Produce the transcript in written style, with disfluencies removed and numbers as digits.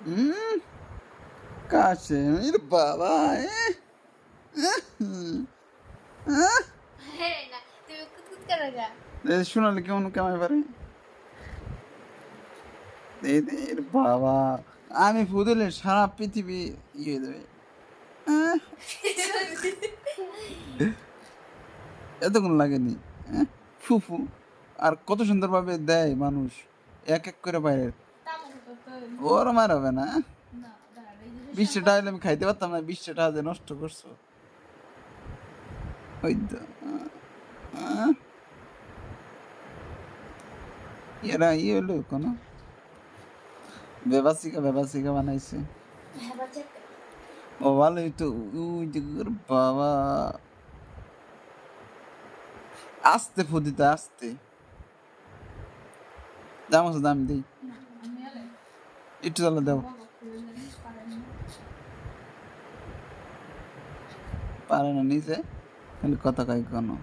হুম, কাশেমের বাবা শোনালে কেমন কামাই পারে এদের বাবা আমি ফুদলে সারা পৃথিবী ইয়ে দেবে আহ, এতক্ষণ লাগেনি ফুফু আর কত সুন্দরভাবে দেয় মানুষ এক এক করে বাইরে ওর মার হবে না 20 টাকা হলে আমি খাইতে পারতাম না 20 টাকা যে নষ্ট করছো ওই তো আহ, এরা ইয়ে হলো কোনো বেবাসিকা বানাইছে ও ভালোই তো ওই যে বাবা আস্তে ফুদিতে আস্তে দাম আছে দাম দিই একটু তাহলে দাও পারে না নিচে খালি কথা কয় কোনো